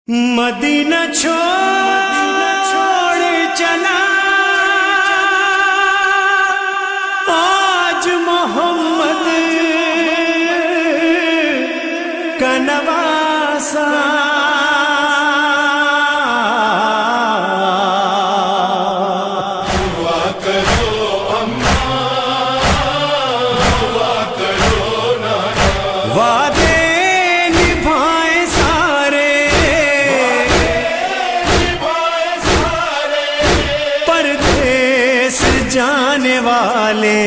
مدینہ چھوڑ چلا آج محمد کا نواسا، وعدے نبھائے سارے پردیس جانے والے،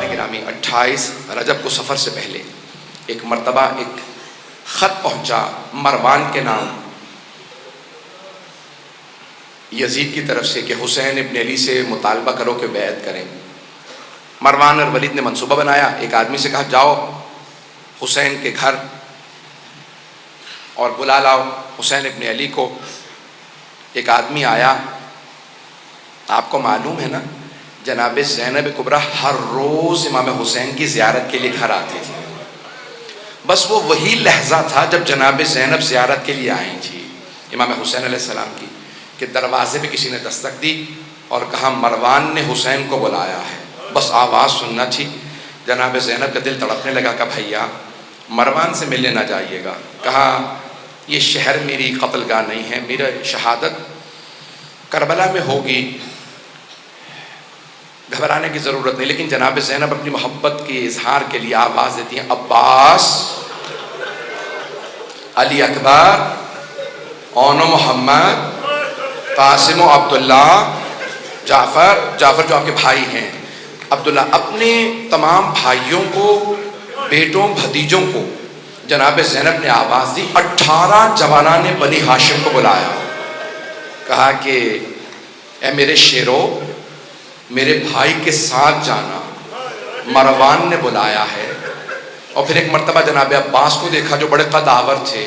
گرامی 28 رجب کو سفر سے پہلے ایک مرتبہ ایک خط پہنچا مروان کے نام یزید کی طرف سے کہ حسین ابن علی سے مطالبہ کرو کہ بیعت کریں۔ مروان اور ولید نے منصوبہ بنایا، ایک آدمی سے کہا جاؤ حسین کے گھر اور بلا لاؤ حسین ابن علی کو۔ ایک آدمی آیا، آپ کو معلوم ہے نا جناب زینب کبریٰ ہر روز امام حسین کی زیارت کے لیے گھر آتی تھی، بس وہ وہی لحظہ تھا جب جناب زینب زیارت کے لیے آئی تھی امام حسین علیہ السلام کی کہ دروازے پہ کسی نے دستک دی اور کہا مروان نے حسین کو بلایا ہے، بس آواز سننا تھی۔ جناب زینب کا دل تڑپنے لگا کہ بھیا مروان سے ملنے نہ جائیے گا۔ کہا یہ شہر میری قتل گاہ نہیں ہے، میرا شہادت کربلا میں ہوگی، گھبرانے کی ضرورت نہیں۔ لیکن جناب زینب اپنی محبت کے اظہار کے لیے آواز دیتی ہیں عباس، علی اکبر، اون و محمد، قاسم و عبداللہ، جعفر جو آپ کے بھائی ہیں، عبداللہ، اپنے تمام بھائیوں کو، بیٹوں، بھتیجوں کو جناب زینب نے آواز دی۔ 18 جوانان بنی ہاشم کو بلایا، کہا کہ اے میرے شیرو میرے بھائی کے ساتھ جانا، مروان نے بلایا ہے۔ اور پھر ایک مرتبہ جناب عباس کو دیکھا جو بڑے قدآور تھے،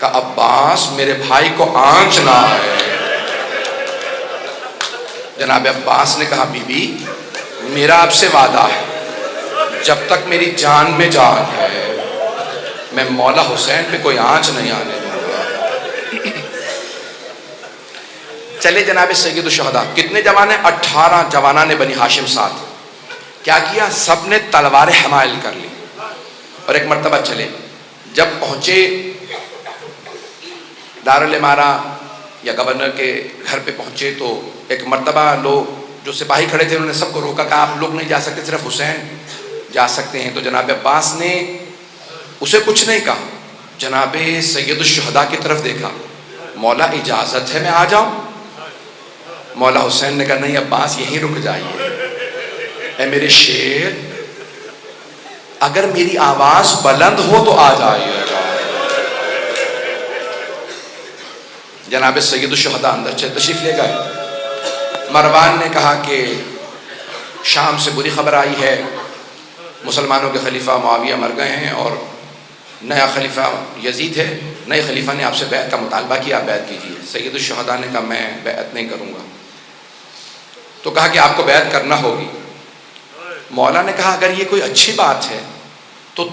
کہا عباس میرے بھائی کو آنچ نہ ہے۔ جناب عباس نے کہا بی بی میرا آپ سے وعدہ ہے جب تک میری جان میں جان ہے میں مولا حسین پہ کوئی آنچ نہیں آنے دوں گا۔ چلے جناب سید الشہداء، کتنے جوان ہیں؟ 18 جوانان بنی ہاشم ساتھ۔ کیا کیا؟ سب نے تلوار حمائل کر لی اور ایک مرتبہ چلے۔ جب پہنچے دارالامارہ یا گورنر کے گھر پہ پہنچے تو ایک مرتبہ لوگ جو سپاہی کھڑے تھے انہوں نے سب کو روکا، کہا آپ لوگ نہیں جا سکتے، صرف حسین جا سکتے ہیں۔ تو جناب عباس نے اسے کچھ نہیں کہا، جناب سید الشہداء کی طرف دیکھا، مولا اجازت ہے میں آ جاؤں؟ مولا حسین نے کہا نہیں عباس یہیں رک جائیے، اے میرے شیر اگر میری آواز بلند ہو تو آ جائیے گا۔ جناب سید الشہداء اندر تشریف لے گئے۔ مروان نے کہا کہ شام سے بری خبر آئی ہے، مسلمانوں کے خلیفہ معاویہ مر گئے ہیں اور نیا خلیفہ یزید ہے، نئے خلیفہ نے آپ سے بیعت کا مطالبہ کیا، آپ بیعت کیجیے۔ سید الشہداء نے کہا میں بیعت نہیں کروں گا۔ تو کہا کہ آپ کو بیعت کرنا ہوگی۔ مولا نے کہا اگر یہ کوئی اچھی بات ہے تو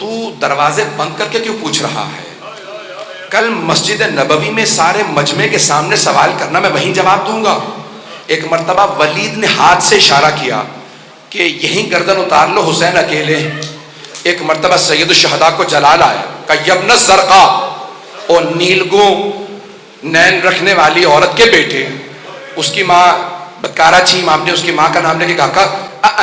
دروازے بند کر کے کیوں پوچھ رہا ہے؟ کل مسجد نبوی میں سارے مجمع کے سامنے سوال کرنا، میں وہیں جواب دوں گا۔ ایک مرتبہ ولید نے ہاتھ سے اشارہ کیا کہ یہیں گردن اتار لو، حسین اکیلے ہیں۔ ایک مرتبہ سید الشہداء کو جلال آیا، کہا یبن الزرقا، اور نیلگوں نین رکھنے والی عورت کے بیٹے، اس کی ماں بدکارہ تھی، امام نے اس کی ماں کا نام لے کے کہا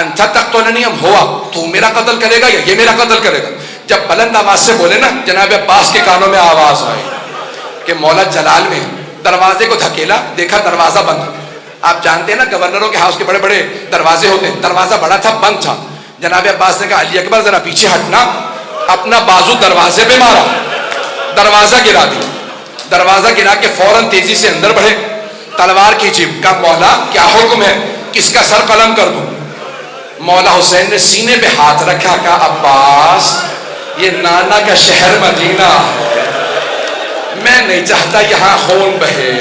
انت تقتلنی ام ہوا، تو میرا قتل کرے گا یا یہ میرا قتل کرے گا؟ جب بلند آواز سے بولے نا جناب عباس کے کانوں میں آواز آئی کہ مولا جلال میں، دروازے کو دھکیلا، دیکھا دروازہ بند۔ آپ جانتے ہیں نا گورنروں کے ہاؤس کے بڑے بڑے دروازے ہوتے ہیں، دروازہ بڑا تھا، بند تھا۔ جناب عباس نے کہا علی اکبر ذرا پیچھے ہٹنا، اپنا بازو دروازے پہ مارا، دروازہ گرا دیا۔ دروازہ گرا کے فوراً تیزی سے اندر بڑھے، تلوار کھینچی، کہا مولا کیا حکم ہے، کس کا سر قلم کر دوں؟ مولا حسین نے سینے پہ ہاتھ رکھا، کہا عباس یہ نانا کا شہر مدینہ ہے، میں نہیں چاہتا یہاں خون بہے،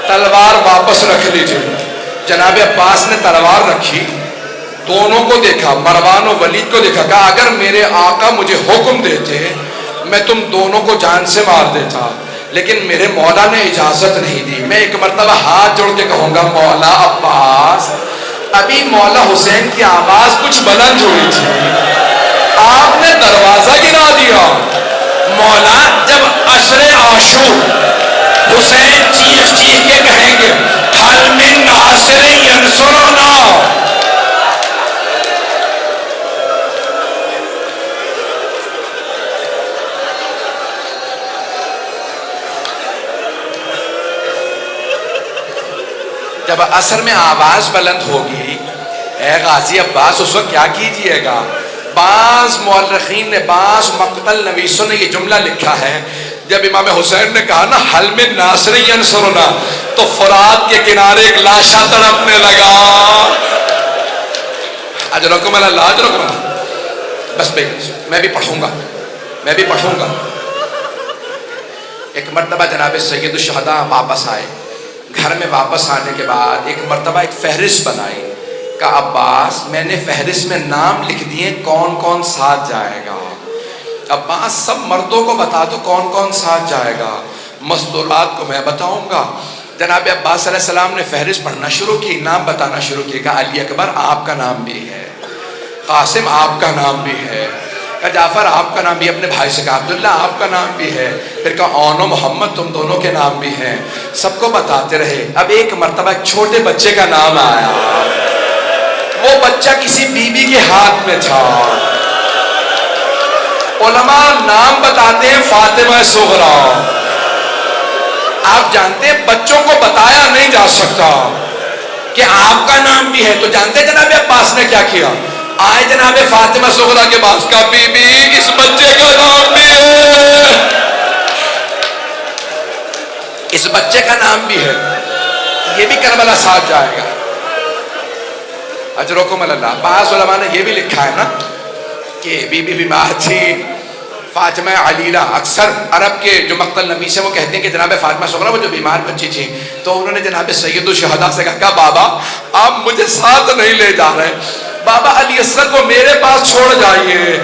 تلوار واپس رکھ لیجیے۔ جناب عباس نے تلوار رکھی، دونوں کو دیکھا، مروان و ولید کو دیکھا، کہا اگر میرے آقا مجھے حکم دیتے میں تم دونوں کو جان سے مار دیتا، لیکن میرے مولا نے اجازت نہیں دی۔ میں ایک مرتبہ ہاتھ جوڑ کے کہوں گا مولا عباس، ابھی مولا حسین کی آواز کچھ بلند ہوئی تھی، آپ نے دروازہ گرا دیا۔ مولا جب عشر عاشور حسین چیخ چیخ کے کہیں گے حل من ناصر ینصرنا، جب عصر میں آواز بلند ہوگی اے غازی عباس اس وقت کیا کیجئے گا؟ بعض مورخین نے، بعض مقتل نویسوں نے یہ جملہ لکھا ہے، جب امام حسین نے کہا نا حل من ناصر ینصرنا تو فرات کے کنارے ایک لاشا تڑپنے لگا۔ اجرکم اللہ، اجرکم اللہ۔ بس بھائی میں بھی پڑھوں گا۔ ایک مرتبہ جناب سید الشہداء واپس آئے، گھر میں واپس آنے کے بعد ایک مرتبہ ایک فہرست بنائی، کہا عباس میں نے فہرست میں نام لکھ دیے کون کون ساتھ جائے گا، عباس سب مردوں کو بتا دو کون کون ساتھ جائے گا، مستورات کو میں بتاؤں گا۔ جناب عباس علیہ السلام نے فہرست پڑھنا شروع کی، نام بتانا شروع کی، کہا علی اکبر آپ کا نام بھی ہے، قاسم آپ کا نام بھی ہے، کہا جعفر آپ کا نام بھی، اپنے بھائی سے کہا عبداللہ آپ کا نام بھی ہے، پھر کہا اون و محمد تم دونوں کے نام بھی ہیں، سب کو بتاتے رہے۔ اب ایک مرتبہ ایک چھوٹے بچے کا نام آیا، وہ بچہ کسی بی بی کے ہاتھ میں تھا، علماء نام بتاتے ہیں فاطمہ صغریٰ۔ آپ جانتے ہیں بچوں کو بتایا نہیں جا سکتا کہ آپ کا نام بھی ہے، تو جانتے جناب عباس نے کیا کیا؟ آئے جناب فاطمہ صغریٰ کے پاس، کا بی بی اس بچے کا نام بھی ہے، اس بچے کا نام بھی ہے، یہ بھی کربلا ساتھ جائے گا۔ اجرکم اللہ۔ بعض علماء نے یہ بھی لکھا ہے نا کہ بی بی بیمار تھی فاطمہ علیلہ، اکثر عرب کے جو مقتل نبی سے وہ کہتے ہیں کہ جناب فاطمہ صغریٰ وہ جو بیمار بچی تھی، تو انہوں نے جناب سید الشہداء سے کہا بابا آپ مجھے ساتھ نہیں لے جا رہے، بابا علی اصغر کو میرے پاس چھوڑ جائیے،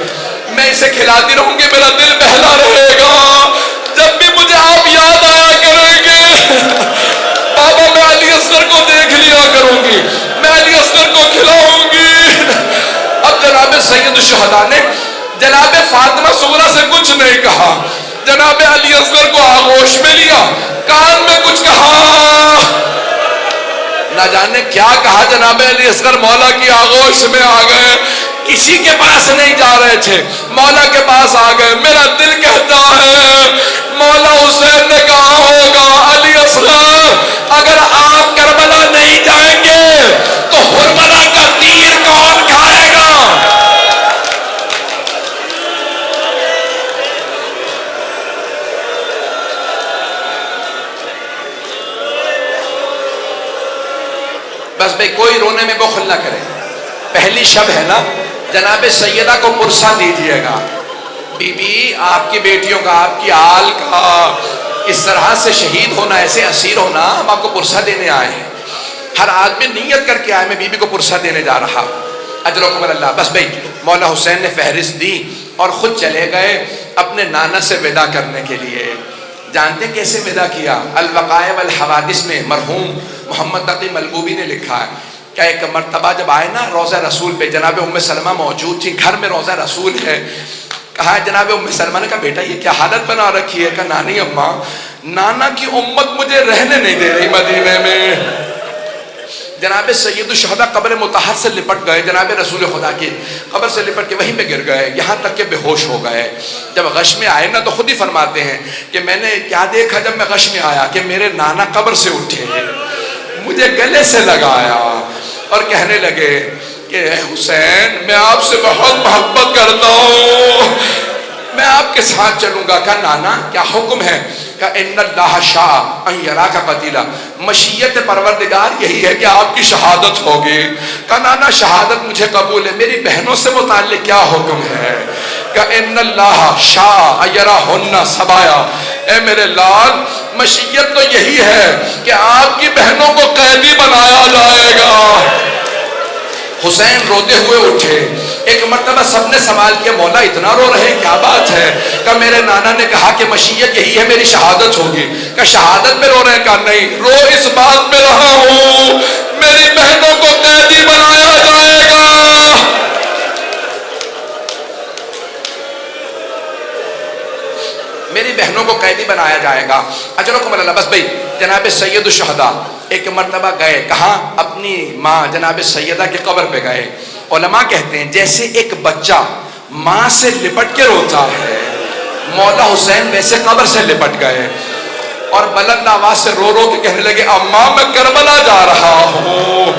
میں اسے کھلاتی رہوں گی، میرا دل بہلا رہے گا، جب بھی مجھے آپ یاد آیا کریں گے بابا میں علی اصغر کو دیکھ لیا کروں گی، میں علی اصغر کو کھلاؤں گی۔ اب جناب سید الشہداء نے جناب فاطمہ صغریٰ سے کچھ نہیں کہا، جناب علی اصغر کو آغوش میں لیا، کان میں کچھ کہا، نہ جانے کیا کہا، جناب علی اصغر مولا کی آغوش میں آ گئے، کسی کے پاس نہیں جا رہے تھے، مولا کے پاس آ گئے۔ میرا دل کہتا ہے مولا حسین نے کہا ہوگا علی اصغر اگر آپ کربلا نہیں جائیں گے تو حرملہ کا تیر کون کھائے گا؟ بس بھئی کوئی رونے میں بخل نہ کرے، پہلی شب ہے نا، جناب سیدہ کو پرسہ دیجئے گا، بی بی آپ کی بیٹیوں کا، آپ کی آل کا اس طرح سے شہید ہونا، ایسے اسیر ہونا، ہم آپ کو پرسہ دینے آئے ہیں، ہر آدمی نیت کر کے آئے میں بی بی کو پرسہ دینے جا رہا ہوں، اجرکم اللہ۔ بس بھئی مولا حسین نے فہرست دی اور خود چلے گئے اپنے نانا سے ودا کرنے کے لیے۔ جانتے کیسے ودا کیا؟ الوقائع والحوادث میں مرحوم محمد تقی ملبوبی نے لکھا ہے کہ ایک مرتبہ جب آئے نا روضہ رسول پہ، جناب ام سلمہ موجود تھی، گھر میں روضہ رسول ہے، کہا جناب ام سلمہ نے کہا بیٹا یہ کیا حالت بنا رکھی ہے؟ کہا نانی اماں نانا کی امت مجھے رہنے نہیں دے رہی مدینے میں۔ جناب سید الشہداء قبر مطہر سے لپٹ گئے، جناب رسول خدا کی قبر سے لپٹ کے وہیں پہ گر گئے، یہاں تک کہ بے ہوش ہو گئے۔ جب غش میں آئے نا تو خود ہی فرماتے ہیں کہ میں نے کیا دیکھا جب میں غش میں آیا کہ میرے نانا قبر سے اٹھے، مجھے گلے سے لگایا اور کہنے لگے کہ اے حسین میں آپ سے بہت محبت کرتا ہوں، میں آپ کے ساتھ چلوں گا۔ کہا نانا کیا حکم ہے؟ کہا ان اللہ شاء ان یراک قتیلا، مشیت پروردگار یہی ہے کہ آپ کی شہادت ہوگی۔ کہا نانا شہادت مجھے قبول ہے، میری بہنوں سے متعلق کیا حکم ہے؟ کہا ان اللہ شاء ان یراہن سبایا، اے میرے لال مشیت تو یہی ہے کہ آپ کی بہنوں کو قیدی بنایا جائے گا۔ حسین روتے ہوئے اٹھے. ایک مرتبہ سب نے سوال کیا مولا اتنا رو رہے ہیں کیا بات ہے؟ کہ میرے نانا نے کہا کہ مشیت یہی ہے میری شہادت ہوگی. کہ شہادت میں رو رہے ہیں؟ کہا نہیں، رو اس بات میں رہا ہوں میری بہنوں کو قیدی بنایا جائے گا. میری بہنوں کو قیدی بنایا جائے گا. اجرکم اللہ. بس بھائی جناب سید الشہداء ایک مرتبہ گئے کہاں؟ اپنی ماں جناب سیدہ کے قبر پہ گئے. علماء کہتے ہیں جیسے ایک بچہ ماں سے لپٹ کے روتا ہے، مولا حسین ویسے قبر سے لپٹ گئے اور بلند آواز سے رو رو کے کہنے لگے اماں میں کربلا جا رہا ہوں،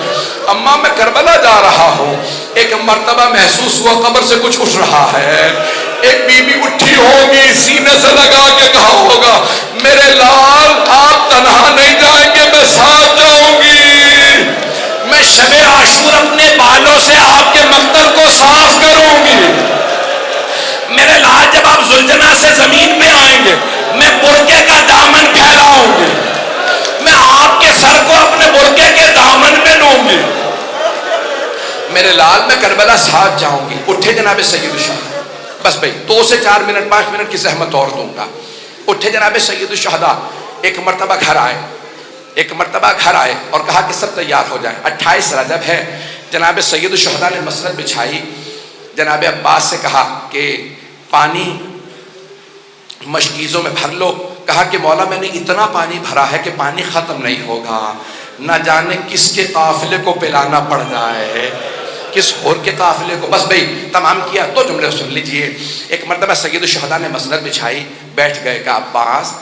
اماں میں کربلا جا رہا ہوں. ایک مرتبہ محسوس ہوا قبر سے کچھ اٹھ رہا ہے. ایک بی بی اٹھی ہوگی، سینے سے لگا کے کہا ہوگا میرے لال آپ تنہا نہیں جائیں گے، میں ساتھ جاؤں گی. میں شب عاشور اپنے بالوں سے آپ کے مقتل کو صاف کروں گی. میرے لال جب آپ زلجنا سے زمین پہ آئیں گے میں برقعے کا دامن پھیلاؤں گی، میں آپ کے سر کو اپنے برقعے کے دامن میں لوں گی. میرے لال میں کربلا ساتھ جاؤں گی. اٹھے جناب سید الشہداء. بس بھائی 2 سے 4 منٹ 5 منٹ کی زحمت اور دوں گا. اٹھے جناب سید الشہداء. ایک مرتبہ گھر آئے اور کہا کہ سب تیار ہو جائیں. 28 رجب ہے. جناب سید الشہداء نے مسند بچھائی. جناب عباس سے کہا کہ پانی مشکیزوں میں بھر لو. کہا کہ مولا میں نے اتنا پانی بھرا ہے کہ پانی ختم نہیں ہوگا، نہ جانے کس کے قافلے کو پلانا پڑ جائے، کس اور کے قافلے کو. بس بھئی تمام کیا. 2 جملے سن لیجئے. ایک مرتبہ سید الشہداء نے مسند بچھائی، بیٹھ گئے. کہا عباس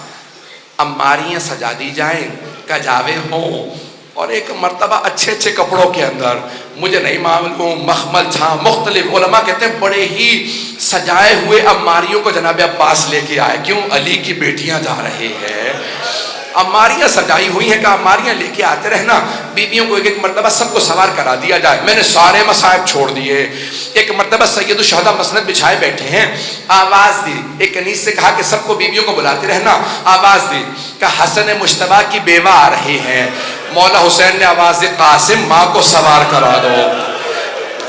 اماریاں سجا دی جائیں، کجاوے ہوں، اور ایک مرتبہ اچھے اچھے کپڑوں کے اندر، مجھے نہیں معلوم مخمل تھا مختلف. علماء کہتے ہیں بڑے ہی سجائے ہوئے اماریوں کو جناب عباس لے کے آئے. کیوں؟ علی کی بیٹیاں جا رہے ہیں، اماریاں سجائی ہوئی ہیں. کہ اماریاں لے کے آتے رہنا، بیویوں کو ایک ایک مرتبہ سب کو سوار کرا دیا جائے. میں نے سارے مصائب چھوڑ دیے. ایک مرتبہ سید الشہداء مسند بچھائے بیٹھے ہیں. آواز دی. ایک کنیز سے کہا کہ سب کو بیویوں کو بلاتے رہنا. آواز دی کہ حسن مجتبیٰ کی بیوہ آ رہی ہیں. مولا حسین نے آواز دی قاسم ماں کو سوار کرا دو.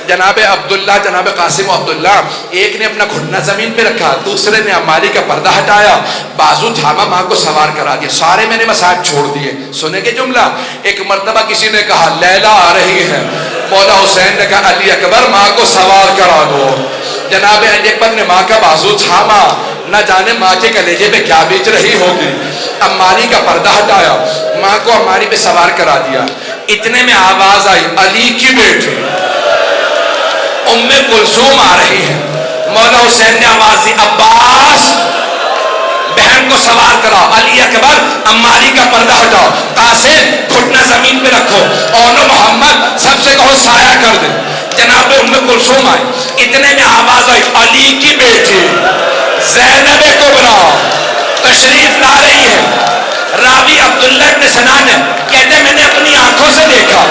جناب عبداللہ، جناب قاسم و عبداللہ، ایک نے اپنا گھٹنا زمین پہ رکھا، دوسرے نے اماری کا پردہ ہٹایا، بازو تھاما، ماں کو سوار کرا دیا. سارے میں نے مسائب چھوڑ دیے. سنے گے جملہ؟ ایک مرتبہ کسی نے کہا لیلا آ رہی ہے. مولا حسین نے کہا علی اکبر ماں کو سوار کرا دو. جناب علی اکبر نے ماں کا بازو تھاما، نہ جانے ماں کے کلیجے پہ کیا بیچ رہی ہوگی. اماری کا پردہ ہٹایا، ماں کو اماری پہ سوار کرا دیا. اتنے میں آواز آئی علی کی بیٹی ام کلثوم آ رہی ہے. مولا حسین نے آواز دی عباس بہن کو سوار کراؤ. علی اکبر اماری کا پردہ ہٹاؤ. قاسم گھٹنا زمین پہ رکھو. اونو محمد سب سے کہو سایہ کر دے. جناب ام کلثوم آئی. اتنے میں آواز آئی علی کی بیٹی زینب کبریٰ تشریف لا رہی ہے. راوی عبداللہ ابن سنان ہے، کہتے میں نے اپنی آنکھوں سے دیکھا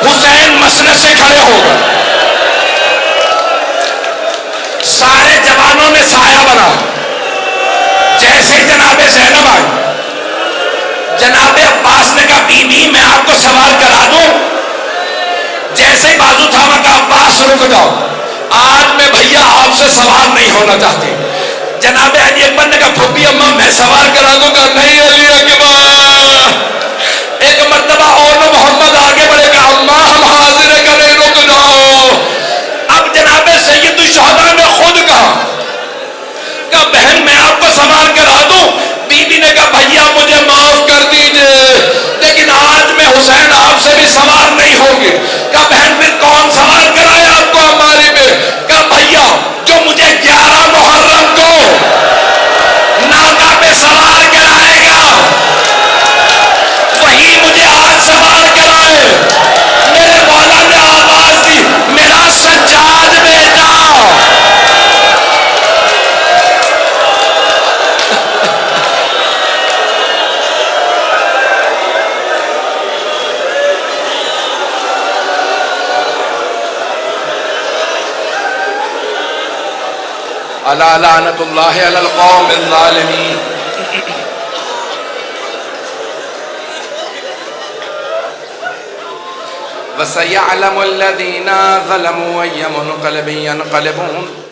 حسین مسند سے کھڑے ہو گئے. سارے جوانوں نے سایہ بنا. جیسے جناب زینب آئی، جناب عباس نے کہا بی بی میں آپ کو سوار کرا دوں. جیسے بازو تھاما کا عباس رک جاؤ، آج میں بھیا آپ سے سوار نہیں ہونا چاہتی. جناب علی اکبر نے کہا پھوپھی اماں میں سوار کرا دوں گا. نہیں علی اکبر. ایک مرتبہ اور محمد آگے بڑھے گا اماں ہم حاضر کریں رک جاؤ. اب جناب سید الشہداء نے خود کہا کہ بہن میں آپ کو سوار کرا دوں. بی بی نے کہا بھیا مجھے معاف کر دیجئے لیکن آج میں حسین آپ سے بھی سوار نہیں ہوگی. کہا بہن پھر کون سوار کرائے آپ کو ہماری پہ؟ کہا بھیا جو مجھے 11 محرم کو ناکا پہ سوار کرائے گا وہی مجھے آج سوار کرائے. میرے مولا نے آواز دی میرا سجاد بیٹا. الا لعنت اللہ علی القوم الظالمین. فَسَيَعْلَمُ الَّذِينَ ظَلَمُوا أَيَّ مُنْقَلَبٍ يَنْقَلِبُونَ